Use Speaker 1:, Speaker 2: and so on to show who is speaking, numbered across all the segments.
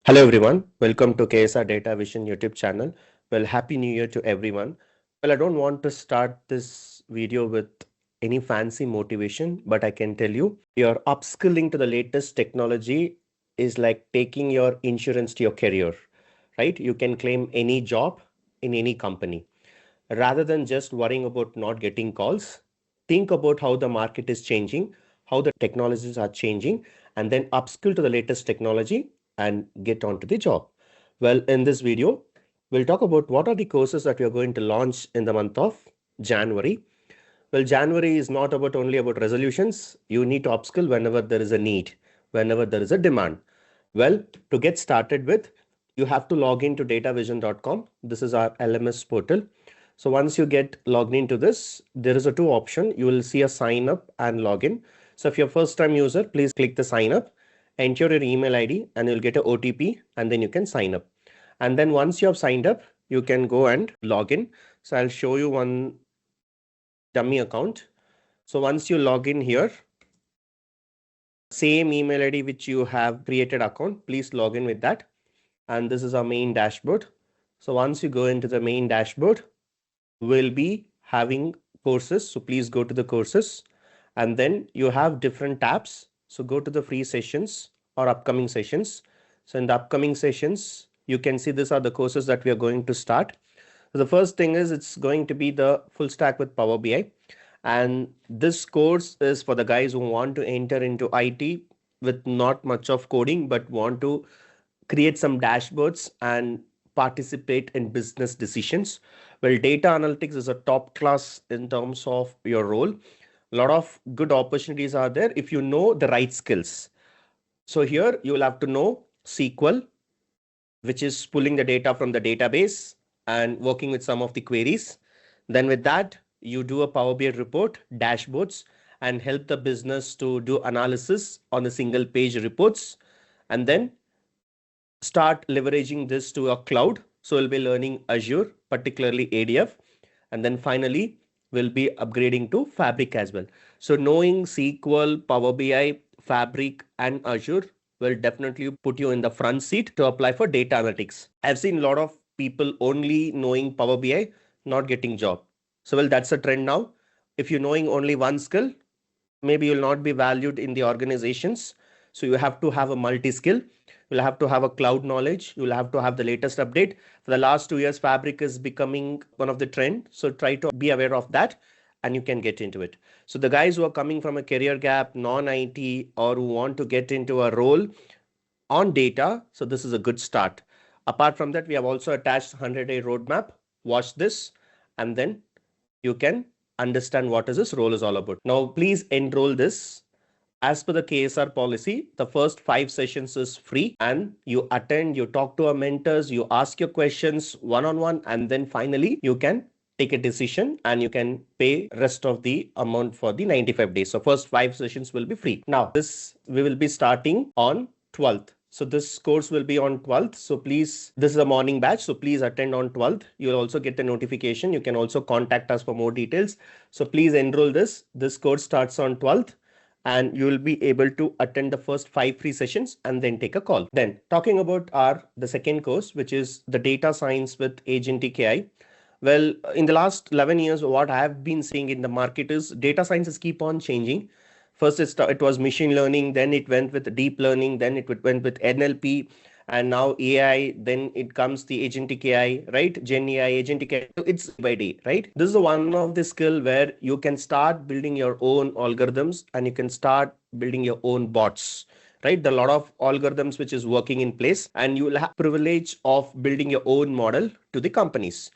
Speaker 1: Hello everyone, welcome to KSR Data Vision YouTube channel. Well, happy new year to everyone. Well, I don't want to start this video with any fancy motivation, but I can tell you your upskilling to the latest technology is like taking your insurance to your career, right? You can claim any job in any company. Rather than just worrying about not getting calls, think about how the market is changing, how the technologies are changing, and then upskill to the latest technology and get on to the job. Well, in this video, we'll talk about what are the courses that we are going to launch in the month of January. Well, January is not about only about resolutions. You need to upskill whenever there is a need, whenever there is a demand. Well, to get started with, you have to log into datavision.com. This is our LMS portal. So once you get logged into this, there is a two option. You will see a sign up and login. So if you're first time user, please click the sign up, enter your email ID and you'll get a OTP and then you can sign up. And then once you have signed up, you can go and log in. So I'll show you one dummy account. So once you log in here, same email ID which you have created account, please log in with that. And this is our main dashboard. So once you go into the main dashboard, we'll be having courses. So please go to the courses and then you have different tabs. So go to the free sessions or upcoming sessions. So in the upcoming sessions, you can see these are the courses that we are going to start. So the first thing is it's going to be the full stack with Power BI. And this course is for the guys who want to enter into IT with not much of coding, but want to create some dashboards and participate in business decisions. Well, data analytics is a top class in terms of your role. A lot of good opportunities are there if you know the right skills. So here you will have to know SQL, which is pulling the data from the database and working with some of the queries. Then with that, you do a Power BI report, dashboards, and help the business to do analysis on the single page reports. And then start leveraging this to a cloud. So we'll be learning Azure, particularly ADF. And then finally, we'll be upgrading to Fabric as well. So knowing SQL, Power BI, Fabric, and Azure will definitely put you in the front seat to apply for data analytics. I've seen a lot of people only knowing Power BI, not getting job. So well, that's a trend now. If you're knowing only one skill, maybe you'll not be valued in the organizations. So you have to have a multi-skill. You'll have to have a cloud knowledge. You'll have to have the latest update. For the last 2 years, Fabric is becoming one of the trend. So try to be aware of that and you can get into it. So the guys who are coming from a career gap, non-IT, or who want to get into a role on data, so this is a good start. Apart from that, we have also attached 100-day roadmap. Watch this and then you can understand what is this role is all about. Now, please enroll this. As per the KSR policy, the first 5 sessions is free and you attend, you talk to our mentors, you ask your questions one-on-one, and then finally you can take a decision and you can pay rest of the amount for the 95 days. So first 5 sessions will be free. Now this we will be starting on 12th. So this course will be on 12th. So please, this is a morning batch. So please attend on 12th. You'll also get the notification. You can also contact us for more details. So please enroll this. This course starts on 12th. And you will be able to attend the first 5 free sessions and then take a call. Then talking about the second course, which is the data science with agentic AI. Well, in the last 11 years, what I have been seeing in the market is data sciences keep on changing. First, it was machine learning, then it went with deep learning, then it went with NLP, and now AI, then it comes the agentic AI, right? Gen AI, agentic AI, it's by day, right? This is one of the skill where you can start building your own algorithms and you can start building your own bots, right? There are a lot of algorithms which is working in place and you will have privilege of building your own model to the companies,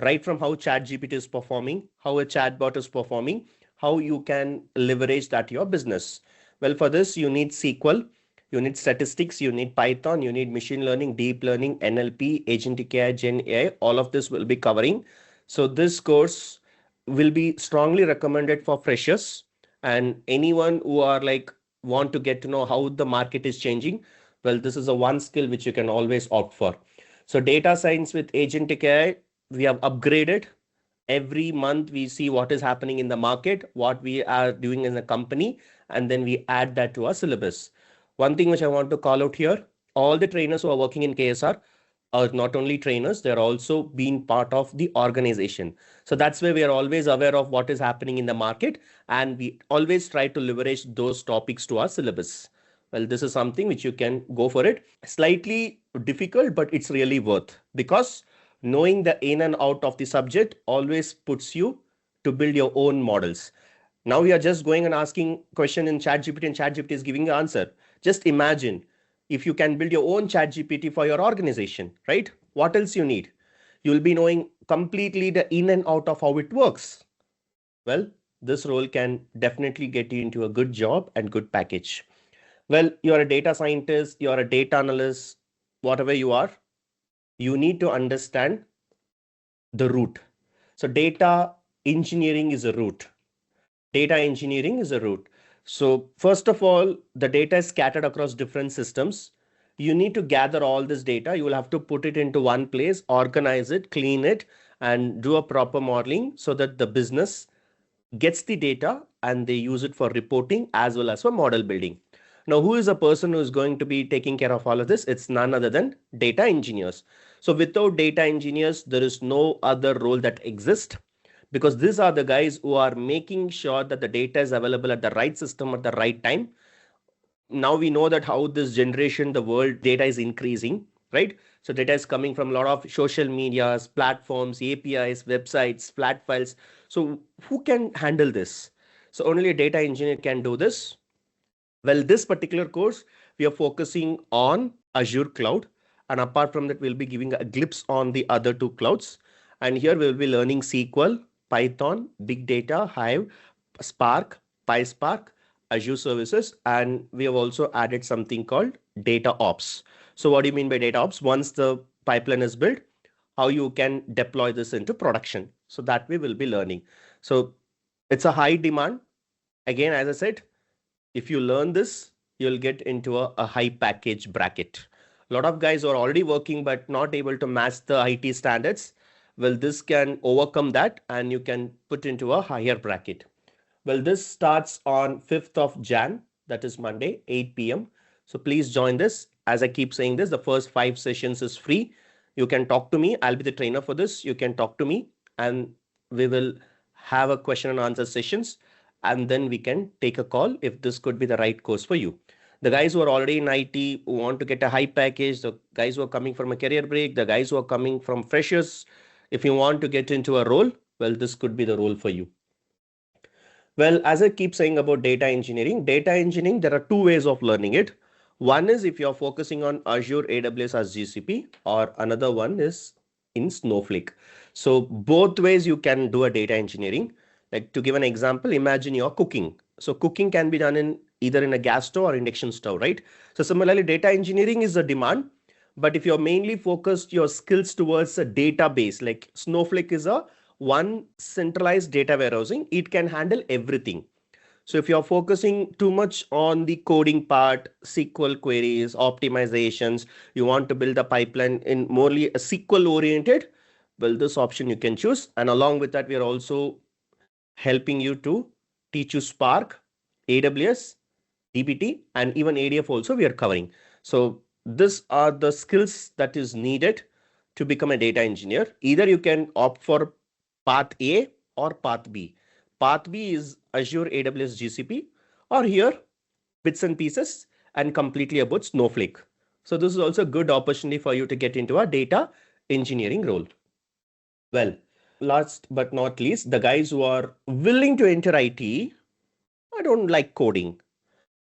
Speaker 1: right? From how ChatGPT is performing, how a chatbot is performing, how you can leverage that your business. Well, for this, you need SQL. You need statistics, you need Python, you need machine learning, deep learning, NLP, agentic AI, Gen AI, all of this will be covering. So this course will be strongly recommended for freshers and anyone who are like want to get to know how the market is changing. Well, this is a one skill which you can always opt for. So data science with agentic AI, we have upgraded. Every month we see what is happening in the market, what we are doing in the company, and then we add that to our syllabus. One thing which I want to call out here, all the trainers who are working in KSR are not only trainers, they're also being part of the organization. So that's where we are always aware of what is happening in the market, and we always try to leverage those topics to our syllabus. Well, this is something which you can go for it. Slightly difficult, but it's really worth, because knowing the in and out of the subject always puts you to build your own models. Now we are just going and asking question in ChatGPT, and ChatGPT is giving the answer. Just imagine if you can build your own ChatGPT for your organization, right? What else you need? You'll be knowing completely the in and out of how it works. Well, this role can definitely get you into a good job and good package. Well, you're a data scientist, you're a data analyst, whatever you are, you need to understand the root. So data engineering is a root. Data engineering is a root. So first of all, the data is scattered across different systems. You need to gather all this data. You will have to put it into one place, organize it, clean it, and do a proper modeling so that the business gets the data and they use it for reporting as well as for model building. Now, who is a person who is going to be taking care of all of this? It's none other than data engineers. So without data engineers, there is no other role that exists, because these are the guys who are making sure that the data is available at the right system at the right time. Now we know that how this generation, the world data is increasing, right? So data is coming from a lot of social medias, platforms, APIs, websites, flat files. So who can handle this? So only a data engineer can do this. Well, this particular course, we are focusing on Azure cloud. And apart from that, we'll be giving a glimpse on the other two clouds. And here we'll be learning SQL, Python, Big Data, Hive, Spark, PySpark, Azure services. And we have also added something called Dataops. So what do you mean by Dataops? Once the pipeline is built, how you can deploy this into production. So that we will be learning. So it's a high demand. Again, as I said, if you learn this, you'll get into a high package bracket. A lot of guys are already working but not able to match the IT standards. Well, this can overcome that and you can put into a higher bracket. Well, this starts on 5th of Jan, that is Monday, 8 p.m. So please join this. As I keep saying this, the first 5 sessions is free. You can talk to me. I'll be the trainer for this. You can talk to me and we will have a question and answer sessions, and then we can take a call if this could be the right course for you. The guys who are already in IT, who want to get a high package, the guys who are coming from a career break, the guys who are coming from freshers, if you want to get into a role, well, this could be the role for you. Well, as I keep saying about data engineering, there are two ways of learning it. One is if you're focusing on Azure, AWS as GCP, or another one is in Snowflake. So both ways you can do a data engineering. Like to give an example, imagine you're cooking. So cooking can be done in either in a gas stove or induction stove, right? So similarly, data engineering is a demand. But if you're mainly focused your skills towards a database, like Snowflake is a one centralized data warehousing, it can handle everything. So if you're focusing too much on the coding part, SQL queries, optimizations, you want to build a pipeline in morely a SQL oriented, well, this option you can choose. And along with that, we are also helping you to teach you Spark, AWS, DBT, and even ADF also we are covering. So these are the skills that is needed to become a data engineer. Either you can opt for path A or path B. Path B is Azure, AWS, GCP, or here bits and pieces and completely about Snowflake. So this is also a good opportunity for you to get into a data engineering role. Well, last but not least, the guys who are willing to enter IT, I don't like coding.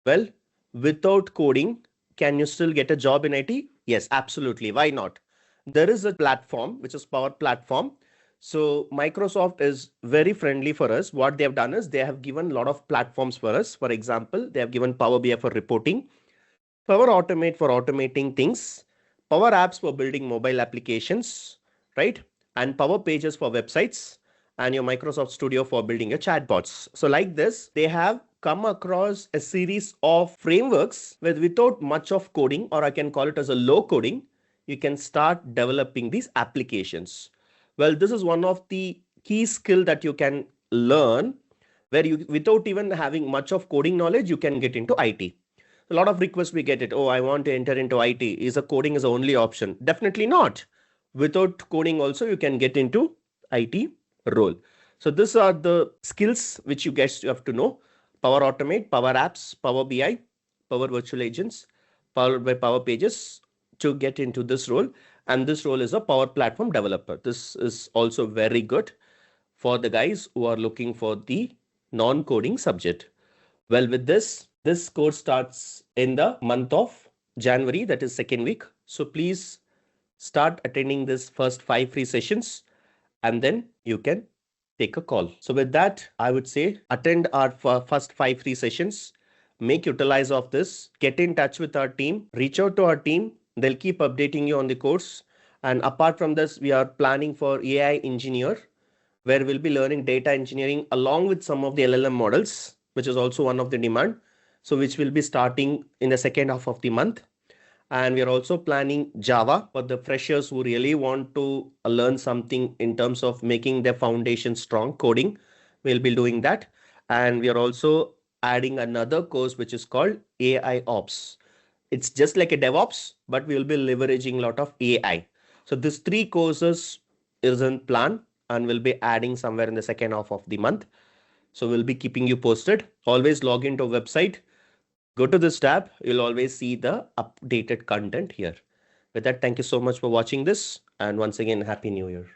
Speaker 1: Well, without coding, can you still get a job in IT? Yes, absolutely. Why not? There is a platform, which is Power Platform. So Microsoft is very friendly for us. What they have done is they have given a lot of platforms for us. For example, they have given Power BI for reporting, Power Automate for automating things, Power Apps for building mobile applications, right? And Power Pages for websites, and your Microsoft Studio for building your chatbots. So like this, they have come across a series of frameworks without much of coding, or I can call it as a low coding, you can start developing these applications. Well, this is one of the key skill that you can learn where you, without even having much of coding knowledge, you can get into IT. A lot of requests we get it. Oh, I want to enter into IT. Is a coding is the only option? Definitely not. Without coding also, you can get into IT role. So these are the skills which you guys have to know. Power Automate, Power Apps, Power BI, Power Virtual Agents, powered by Power Pages to get into this role. And this role is a Power Platform developer. This is also very good for the guys who are looking for the non-coding subject. Well, with this course starts in the month of January, that is second week. So please start attending this first 5 free sessions and then you can take a call. So with that, I would say attend our first 5 free sessions, make utilize of this, get in touch with our team, reach out to our team. They'll keep updating you on the course. And apart from this, we are planning for AI engineer, where we'll be learning data engineering along with some of the LLM models, which is also one of the demand. So which will be starting in the second half of the month. And we are also planning Java for the freshers who really want to learn something in terms of making their foundation strong coding. We'll be doing that. And we are also adding another course which is called AI Ops. It's just like a DevOps, but we will be leveraging a lot of AI. So these 3 courses is in plan and we'll be adding somewhere in the second half of the month. So we'll be keeping you posted. Always log into our website. Go to this tab. You'll always see the updated content here. With that, thank you so much for watching this. And once again, Happy New Year.